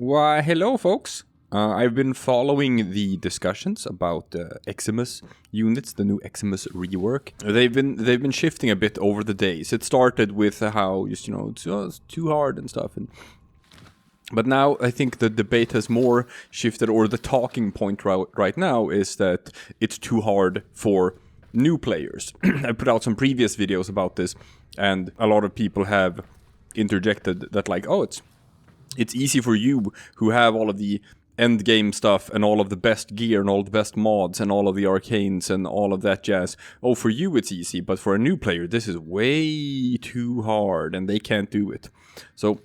Why, hello, folks. I've been following the discussions about Eximus units, the new Eximus rework. They've been shifting a bit over the days. It started with how it's too hard and stuff, but now I think the debate has more shifted, or the talking point right now is that it's too hard for new players. I put out some previous videos about this, and a lot of people have interjected that, like, oh, it's easy for you who have all of the end game stuff and all of the best gear and all of the best mods and all of the arcanes and all of that jazz. Oh, for you it's easy, but for a new player this is way too hard and they can't do it. So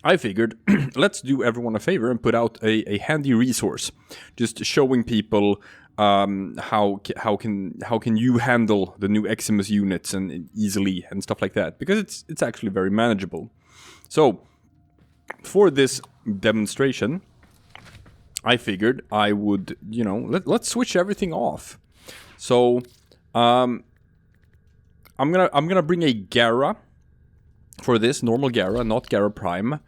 I figured, let's do everyone a favor and put out a handy resource, just showing people how can you handle the new Eximus units and easily and stuff like that, because it's actually very manageable. So for this demonstration, I figured I would, let's switch everything off. So I'm gonna bring a Gara for this, normal Gara, not Gara Prime.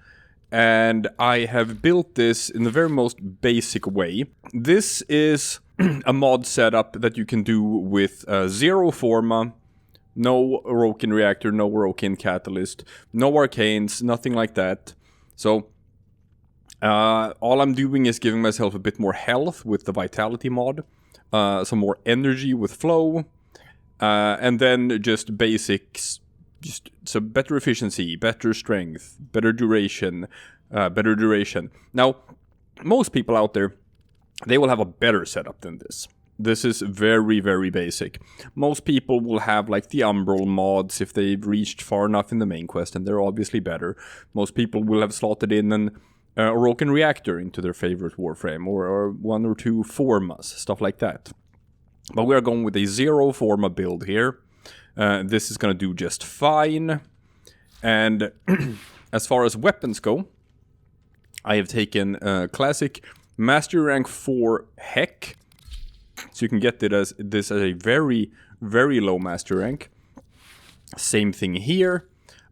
And I have built this in the very most basic way. This is a mod setup that you can do with zero Forma, no Awoken Reactor, no Awoken Catalyst, no Arcanes, nothing like that. So all I'm doing is giving myself a bit more health with the Vitality mod, some more energy with Flow, and then just basics. Just some better efficiency, better strength, better duration. Now, most people out there, they will have a better setup than this. This is very, very basic. Most people will have like the Umbral mods if they've reached far enough in the main quest, and they're obviously better. Most people will have slotted in an Awoken Reactor into their favorite Warframe, or one or two Formas, stuff like that. But we are going with a zero Forma build here. This is going to do just fine. And as far as weapons go, I have taken classic Master Rank 4 Heck. So you can get this as a very, very low Master Rank. Same thing here.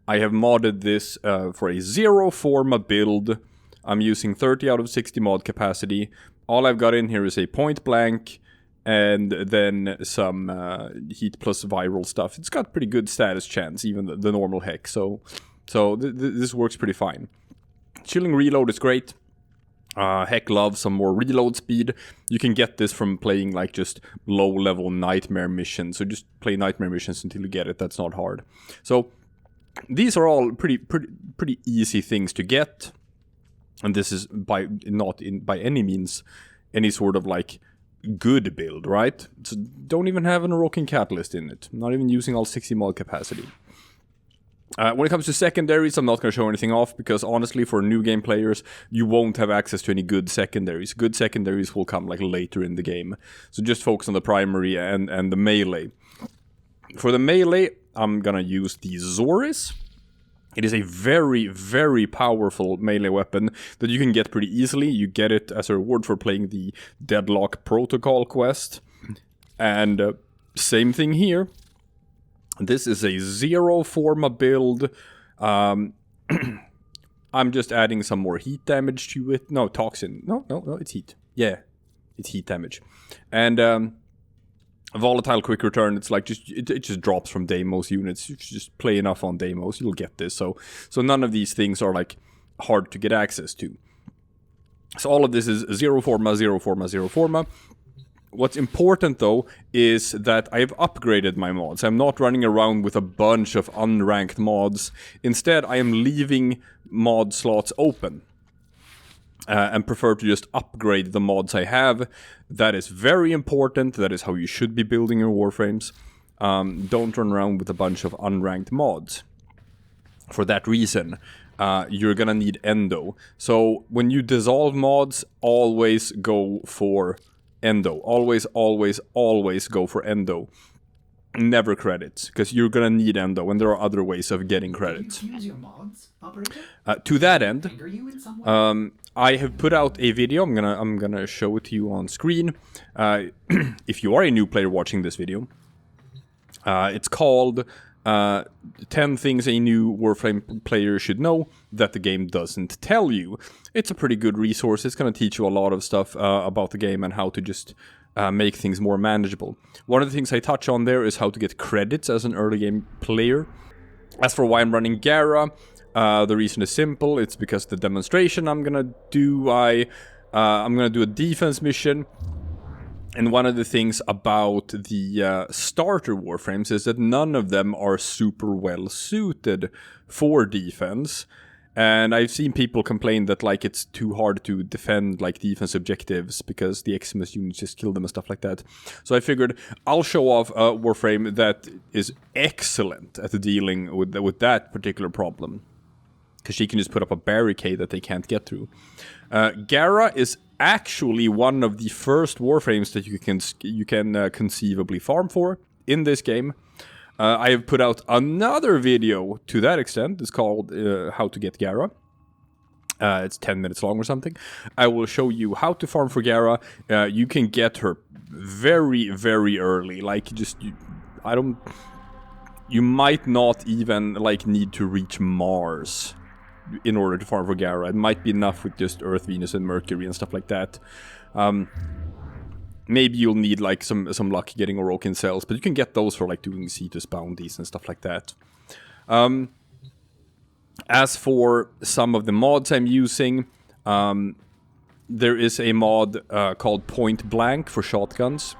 I have modded this for a zero Forma build. I'm using 30 out of 60 mod capacity. All I've got in here is a point blank, and then some heat plus viral stuff. It's got pretty good status chance, even the normal Heck. So this works pretty fine. Chilling reload is great. Heck loves some more reload speed. You can get this from playing like just low-level nightmare missions. So just play nightmare missions until you get it. That's not hard. So these are all pretty easy things to get. And this is not by any means any sort of like good build, right? So don't even have an Awoken Catalyst in it. Not even using all 60 mod capacity. When it comes to secondaries, I'm not going to show anything off, because honestly, for new game players, you won't have access to any good secondaries. Good secondaries will come like later in the game. So just focus on the primary and the melee. For the melee, I'm going to use the Zoris. It is a very, very powerful melee weapon that you can get pretty easily. You get it as a reward for playing the Deadlock Protocol quest. And same thing here. This is a zero Forma build. I'm just adding some more heat damage to it. No, toxin. No, it's heat. Yeah, it's heat damage. And volatile quick return, it's like it just drops from Deimos units. If you just play enough on Deimos, you'll get this. So none of these things are like hard to get access to. So all of this is zero Forma, zero Forma, zero Forma. What's important though is that I've upgraded my mods. I'm not running around with a bunch of unranked mods. Instead, I am leaving mod slots open. And prefer to just upgrade the mods I have. That is very important. That is how you should be building your Warframes. Don't run around with a bunch of unranked mods. For that reason, you're gonna need Endo. So when you dissolve mods, always go for Endo. Always, always, always go for Endo. Never credits, because you're gonna need Endo, and there are other ways of getting credits. Do you use your mods, operator? To that end, Anger you in some way? I have put out a video. I'm gonna show it to you on screen. If you are a new player watching this video, it's called 10 things a new Warframe player should know that the game doesn't tell you. It's a pretty good resource. It's going to teach you a lot of stuff about the game and how to just make things more manageable. One of the things I touch on there is how to get credits as an early game player. As for why I'm running Gara, the reason is simple. It's because the demonstration I'm going to do, I'm going to do a defense mission. And one of the things about the starter Warframes is that none of them are super well suited for defense. And I've seen people complain that like it's too hard to defend like defense objectives because the Eximus units just kill them and stuff like that. So I figured I'll show off a Warframe that is excellent at dealing with that particular problem. Because she can just put up a barricade that they can't get through. Gara is actually one of the first Warframes that you can conceivably farm for in this game. I have put out another video to that extent. It's called How to Get Gara. It's 10 minutes long or something. I will show you how to farm for Gara. You can get her very, very early. Like, you might not even like need to reach Mars in order to farm for Gara. It might be enough with just Earth, Venus, and Mercury and stuff like that. Maybe you'll need like some luck getting awoken cells, but you can get those for like doing Cetus bounties and stuff like that. As for some of the mods I'm using, there is a mod called Point Blank for shotguns,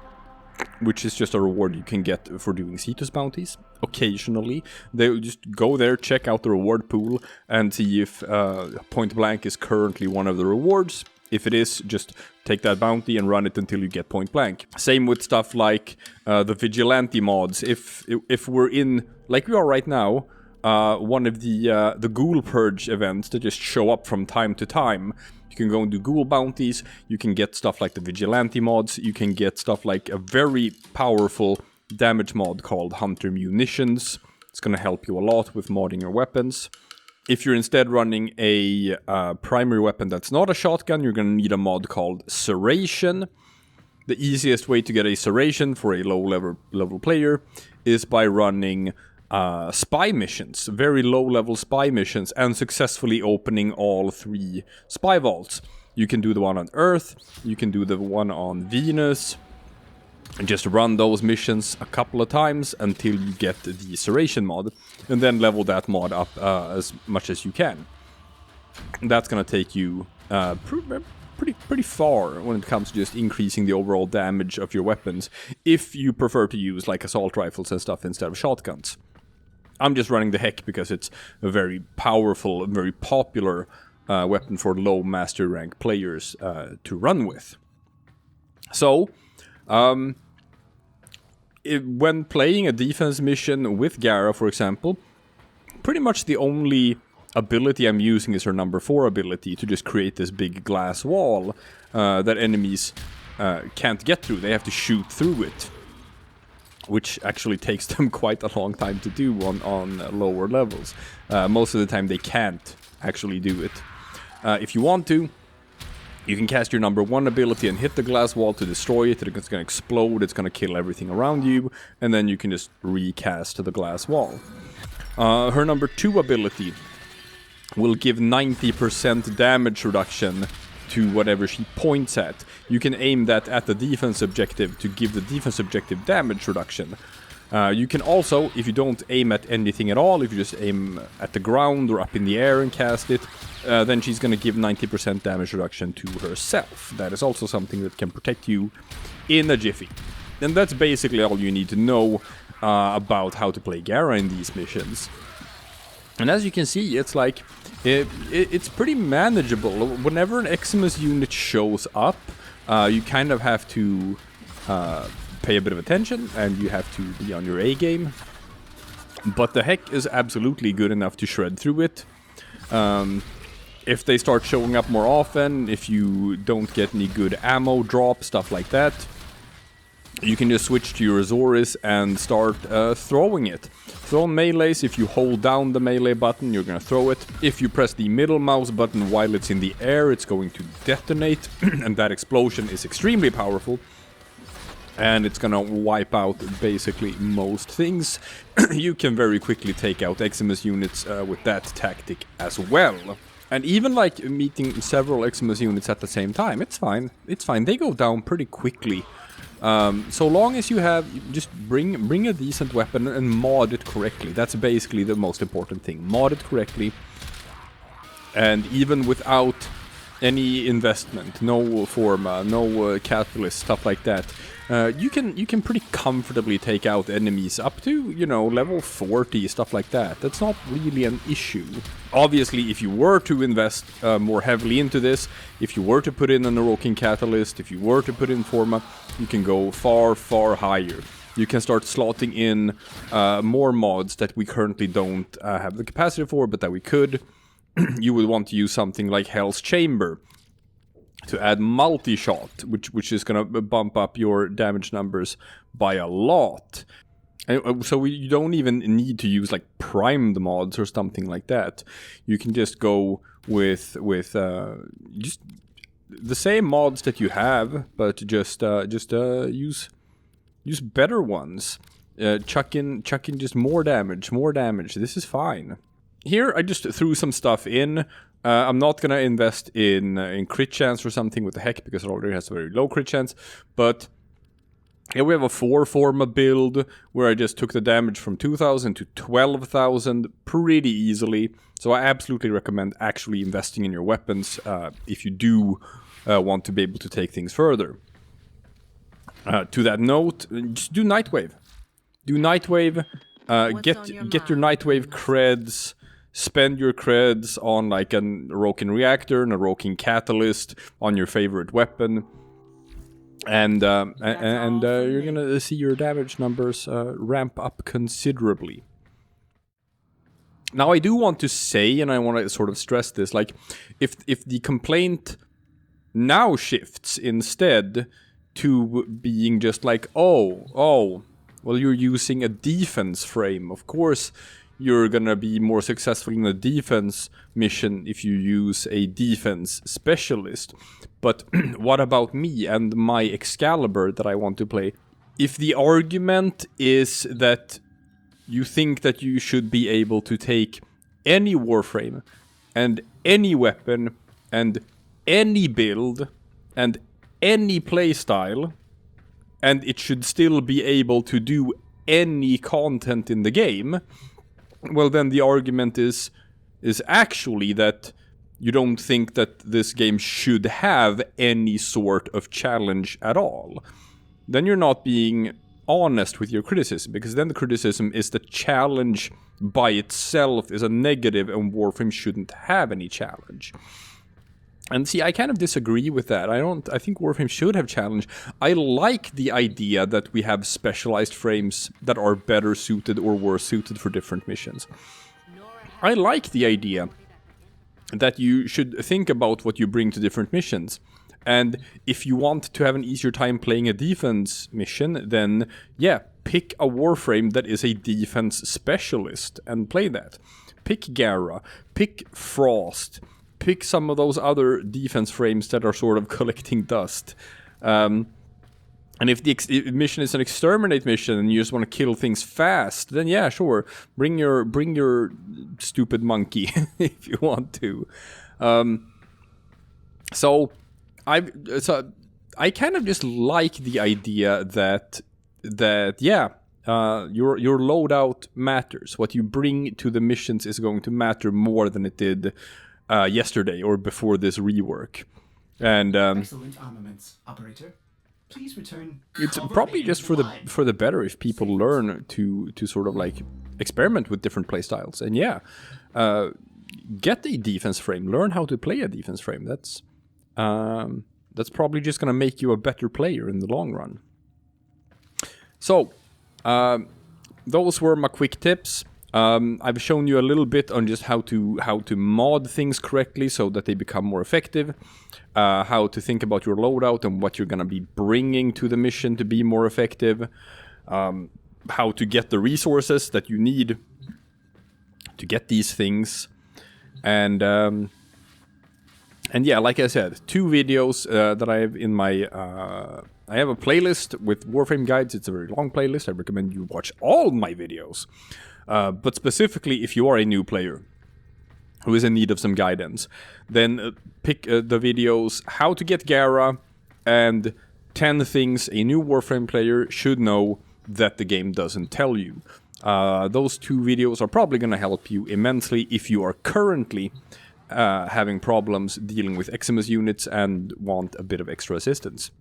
which is just a reward you can get for doing Cetus bounties. Occasionally, they'll just go there, check out the reward pool, and see if Point Blank is currently one of the rewards. If it is, just take that bounty and run it until you get Point Blank. Same with stuff like the Vigilante mods. If we're in, like we are right now, one of the Ghoul Purge events that just show up from time to time. You can go and do Ghoul bounties, you can get stuff like the Vigilante mods, you can get stuff like a very powerful damage mod called Hunter Munitions. It's going to help you a lot with modding your weapons. If you're instead running a primary weapon that's not a shotgun, you're going to need a mod called Serration. The easiest way to get a Serration for a low level player is by running spy missions, very low level spy missions, and successfully opening all 3 spy vaults. You can do the one on Earth, you can do the one on Venus, and just run those missions a couple of times until you get the Serration mod, and then level that mod up as much as you can. And that's gonna take you pretty far when it comes to just increasing the overall damage of your weapons, if you prefer to use like assault rifles and stuff instead of shotguns. I'm just running the Heck because it's a very powerful and very popular weapon for low master rank players to run with. So, when playing a defense mission with Gara, for example, pretty much the only ability I'm using is her number 4 ability to just create this big glass wall that enemies can't get through. They have to shoot through it, which actually takes them quite a long time to do on lower levels. Most of the time they can't actually do it. If you want to, you can cast your number 1 ability and hit the glass wall to destroy it. It's going to explode, it's going to kill everything around you, and then you can just recast the glass wall. Her number 2 ability will give 90% damage reduction to whatever she points at. You can aim that at the defense objective to give the defense objective damage reduction. You can also, if you don't aim at anything at all, if you just aim at the ground or up in the air and cast it, then she's going to give 90% damage reduction to herself. That is also something that can protect you in a jiffy. And that's basically all you need to know about how to play Gara in these missions. And as you can see, it's like, it's pretty manageable. Whenever an Eximus unit shows up, you kind of have to pay a bit of attention, and you have to be on your A game. But the Heck is absolutely good enough to shred through it. If they start showing up more often, if you don't get any good ammo drop, stuff like that, you can just switch to your Azores and start throwing it. Throw melees. If you hold down the melee button, you're gonna throw it. If you press the middle mouse button while it's in the air, it's going to detonate, and that explosion is extremely powerful. and it's gonna wipe out basically most things. You can very quickly take out Eximus units with that tactic as well. And even like meeting several Eximus units at the same time, it's fine. It's fine. They go down pretty quickly. So long as you have, just bring a decent weapon and mod it correctly. That's basically the most important thing. Mod it correctly. And even without any investment, no forma, no catalyst, stuff like that, you can pretty comfortably take out enemies up to, you know, level 40, stuff like that. That's not really an issue. Obviously, if you were to invest more heavily into this, if you were to put in an awoken catalyst, if you were to put in forma, you can go far, far higher. You can start slotting in more mods that we currently don't have the capacity for, but that we could. You would want to use something like Hell's Chamber to add multi-shot, which is going to bump up your damage numbers by a lot. And so you don't even need to use like primed mods or something like that. You can just go with just the same mods that you have, but just use better ones. Chuck in just more damage. This is fine. Here, I just threw some stuff in. I'm not gonna invest in crit chance or something with the heck, because it already has a very low crit chance. But here we have a 4 forma build, where I just took the damage from 2,000 to 12,000 pretty easily. So I absolutely recommend actually investing in your weapons if you do want to be able to take things further. To that note, just do Nightwave. Do Nightwave, get your Nightwave creds. Spend your creds on like an awoken reactor, an awoken catalyst, on your favorite weapon, and you're gonna see your damage numbers ramp up considerably. Now I do want to say, and I want to sort of stress this, like if the complaint now shifts instead to being just like, oh, well, you're using a defense frame, of course you're gonna be more successful in a defense mission if you use a defense specialist. But what about me and my Excalibur that I want to play? If the argument is that you think that you should be able to take any Warframe and any weapon and any build and any playstyle, and it should still be able to do any content in the game, well, then the argument is actually that you don't think that this game should have any sort of challenge at all. Then you're not being honest with your criticism, because then the criticism is that challenge by itself is a negative and Warframe shouldn't have any challenge. And see, I kind of disagree with that. I think Warframe should have challenge. I like the idea that we have specialized frames that are better suited or worse suited for different missions. I like the idea that you should think about what you bring to different missions. And if you want to have an easier time playing a defense mission, then yeah, pick a Warframe that is a defense specialist and play that. Pick Gara, pick Frost, pick some of those other defense frames that are sort of collecting dust. And if the mission is an exterminate mission and you just want to kill things fast, then yeah, sure, bring your stupid monkey if you want to. So I kind of just like the idea that yeah, your loadout matters. What you bring to the missions is going to matter more than it did yesterday or before this rework. And excellent armaments, operator. Please return. It's probably just for the better if people learn to sort of like experiment with different playstyles. And yeah, get a defense frame. Learn how to play a defense frame. That's probably just gonna make you a better player in the long run. So those were my quick tips. I've shown you a little bit on just how to mod things correctly so that they become more effective, how to think about your loadout and what you're going to be bringing to the mission to be more effective, how to get the resources that you need to get these things, and And yeah, like I said, 2 videos that I have in my... I have a playlist with Warframe guides. It's a very long playlist. I recommend you watch all my videos. But specifically, if you are a new player who is in need of some guidance, then pick the videos How to Get Gara and 10 things a new Warframe player should know that the game doesn't tell you. Those 2 videos are probably going to help you immensely if you are currently having problems dealing with Eximus units and want a bit of extra assistance.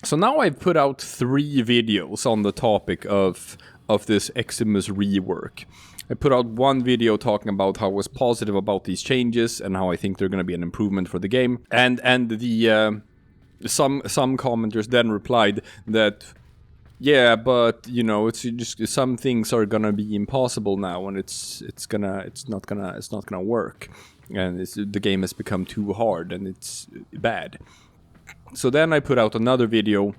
So now I've put out 3 videos on the topic of this Eximus rework. I put out 1 video talking about how I was positive about these changes and how I think they're going to be an improvement for the game. And the some commenters then replied that, yeah, but you know, it's just some things are gonna be impossible now, and it's not gonna work, and the game has become too hard and it's bad. So then I put out another video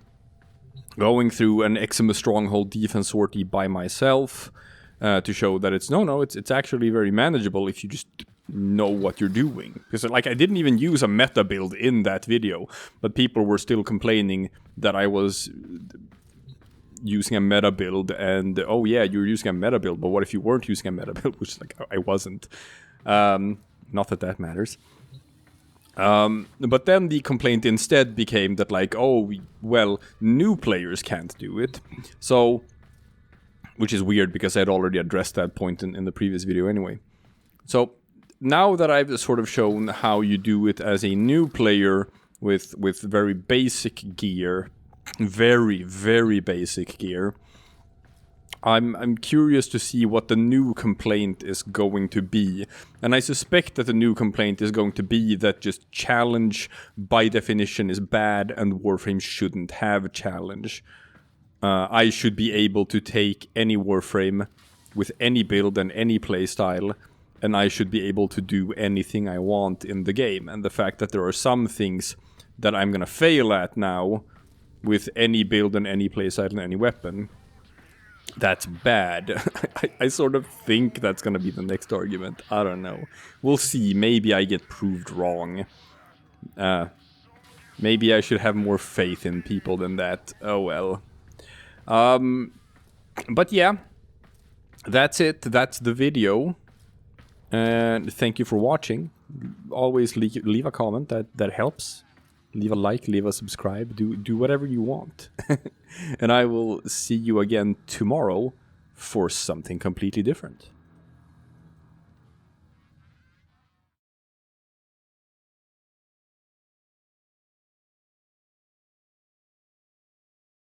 going through an Eximus stronghold defense sortie by myself to show that it's actually very manageable if you just know what you're doing. Because like I didn't even use a meta build in that video, but people were still complaining that I was using a meta build, and oh yeah, you're using a meta build, but what if you weren't using a meta build? Which like I wasn't. Not that matters. But then the complaint instead became that like, oh well, new players can't do it. So, which is weird because I'd already addressed that point in the previous video anyway. So now that I've sort of shown how you do it as a new player with very basic gear, very, very basic gear, I'm curious to see what the new complaint is going to be. And I suspect that the new complaint is going to be that just challenge by definition is bad and Warframe shouldn't have challenge. I should be able to take any Warframe with any build and any playstyle, and I should be able to do anything I want in the game. And the fact that there are some things that I'm gonna fail at now with any build and any playstyle and any weapon, that's bad. I sort of think that's gonna be the next argument. I don't know. We'll see. Maybe I get proved wrong. Maybe I should have more faith in people than that. Oh well. But yeah, that's it. That's the video. And thank you for watching. Always leave a comment. That helps. Leave a like, leave a subscribe, do whatever you want. And I will see you again tomorrow for something completely different.